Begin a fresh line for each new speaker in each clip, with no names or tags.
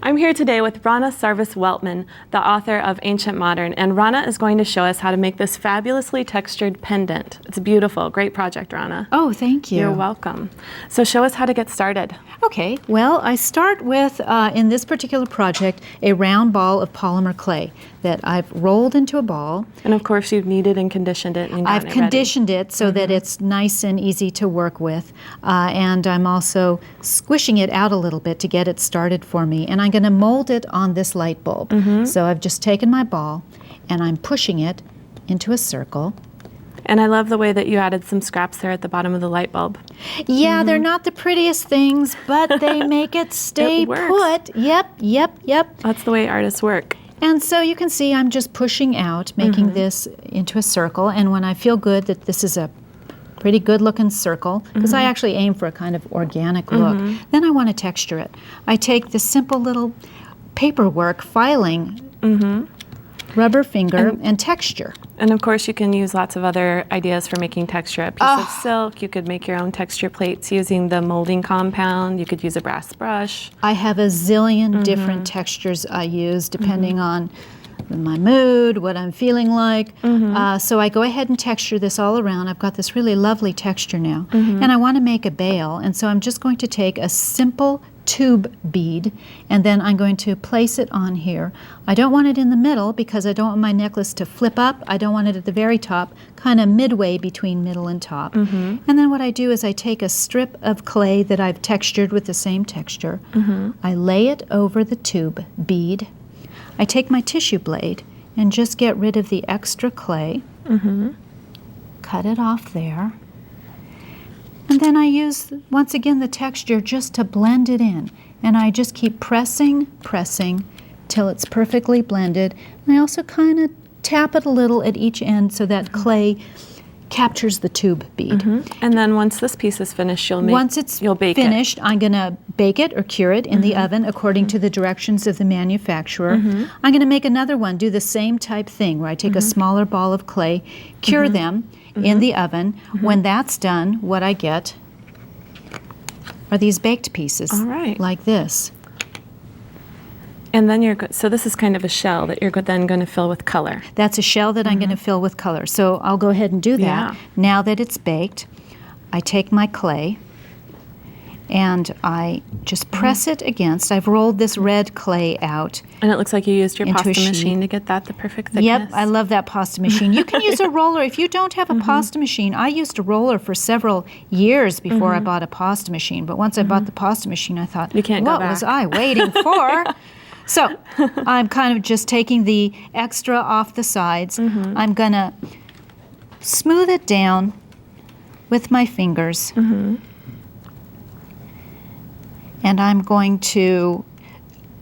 I'm here today with Ronna Sarvas Weltman, the author of Ancient Modern, and Ronna is going to show us how to make this fabulously textured pendant. It's beautiful. Great project, Ronna.
Oh, thank you.
You're welcome. So show us how to get started.
Okay, well, I start with, in this particular project, a round ball of polymer clay that I've rolled into a ball.
And of course, you've kneaded and conditioned it and gotten
I've conditioned it so that it's nice and easy to work with. And I'm also squishing it out a little bit to get it started for me. And I'm going to mold it on this light bulb. So I've just taken my ball and I'm pushing it into a circle.
And I love the way that you added some scraps there at the bottom of the light bulb.
Yeah, they're not the prettiest things, but they make it stay put. Yep.
That's the way artists work.
And so you can see I'm just pushing out, making this into a circle. And when I feel good that this is a pretty good looking circle, because I actually aim for a kind of organic look, then I want to texture it. I take this simple little paperwork filing rubber finger and texture.
And of course, you can use lots of other ideas for making texture. A piece of silk, you could make your own texture plates using the molding compound. You could use a brass brush.
I have a zillion different textures I use depending on my mood, what I'm feeling like. So I go ahead and texture this all around. I've got this really lovely texture now. And I want to make a bail. And so I'm just going to take a simple tube bead, and then I'm going to place it on here. I don't want it in the middle because I don't want my necklace to flip up. I don't want it at the very top, kind of midway between middle and top. And then what I do is I take a strip of clay that I've textured with the same texture. I lay it over the tube bead. I take my tissue blade and just get rid of the extra clay. Cut it off there. And then I use, once again, the texture just to blend it in. And I just keep pressing till it's perfectly blended. And I also kind of tap it a little at each end so that clay captures the tube bead.
And then once this piece is finished, you'll bake
finished, I'm going to bake it or cure it in the oven according to the directions of the manufacturer. I'm going to make another one, do the same type thing, where I take a smaller ball of clay, cure them in the oven. When that's done, what I get are these baked pieces, like this.
And then so this is kind of a shell that you're then going to fill with color.
That's a shell that I'm going to fill with color. So I'll go ahead and do that. Now that it's baked, I take my clay and I just press it against. I've rolled this red clay out.
And it looks like you used your pasta machine to get that the perfect thickness.
Yep, I love that pasta machine. You can use a roller. If you don't have a pasta machine, I used a roller for several years before I bought a pasta machine. But once I bought the pasta machine, I thought, what was I waiting for? So I'm kind of just taking the extra off the sides. I'm going to smooth it down with my fingers. And I'm going to,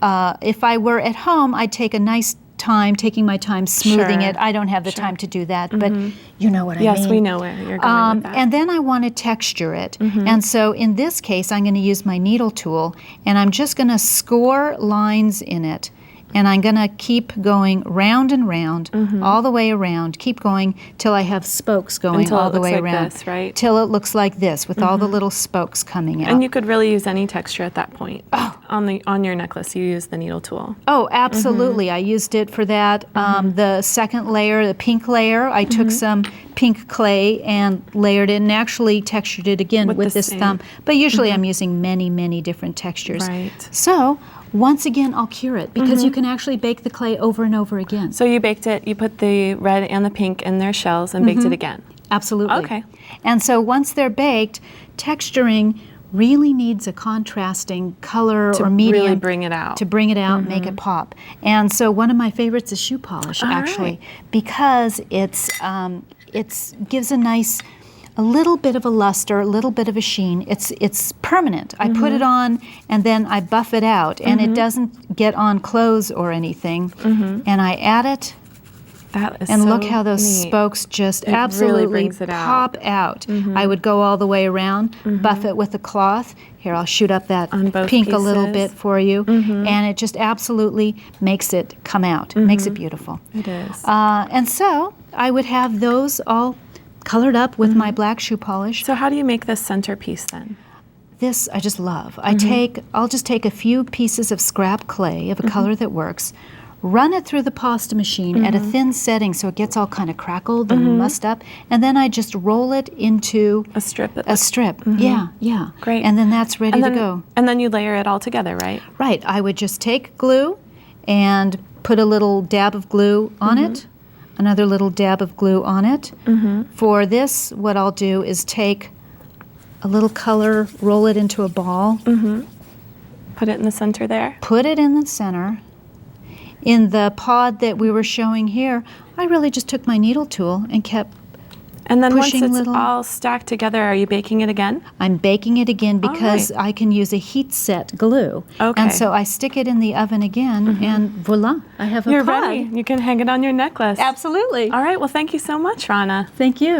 if I were at home, I'd take a nice time, taking my time smoothing it. I don't have the time to do that, but you know what I mean.
Yes, we know where you're going with that.
And then I want to texture it. And so in this case, I'm going to use my needle tool, and I'm just going to score lines in it. And I'm going to keep going round and round, all the way around. Keep going till I have spokes going all the way around.
This, right?
Till it looks like this, with all the little spokes coming out.
And you could really use any texture at that point. On your necklace, you use the needle tool.
Oh, absolutely. I used it for that. The second layer, the pink layer, I took some pink clay and layered it and actually textured it again with this thumb. But usually I'm using many, many different textures. So once again, I'll cure it because you can actually bake the clay over and over again.
So you baked it, you put the red and the pink in their shells and baked it again.
Absolutely.
Okay.
And so once they're baked, texturing really needs a contrasting color or medium
really bring it out.
To bring it out, make it pop. And so one of my favorites is shoe polish, actually, because it gives a little bit of a luster, a little bit of a sheen. It's permanent. I put it on and then I buff it out, and it doesn't get on clothes or anything. And I add it.
That is
and
so
look how those
neat.
Spokes just absolutely
really brings it
pop out. I would go all the way around, buff it with a cloth. Here, I'll shoot up that pink a little bit for you. And it just absolutely makes it come out. Makes it beautiful.
It is.
And so I would have those all colored up with my black shoe polish.
So how do you make this centerpiece then?
This I just love. I'll just take a few pieces of scrap clay of a color that works, run it through the pasta machine at a thin setting so it gets all kind of crackled and mussed up, and then I just roll it into
A strip.
Yeah, yeah.
Great.
And then that's ready to go.
And then you layer it all together, right?
Right. I would just take glue and put a little dab of glue on it, another little dab of glue on it. For this, what I'll do is take a little color, roll it into a ball,
Put it in the center there.
put it in the center. In the pod that we were showing here, I really just took my needle tool and kept
And then once
pushing
it's
little-
all stacked together, are you baking it again?
I'm baking it again because I can use a heat set glue.
Okay.
And so I stick it in the oven again, and voila, I have a
You're
pod.
ready. You can hang it on your necklace.
Absolutely.
All right. Well, thank you so much, Ronna.
Thank you.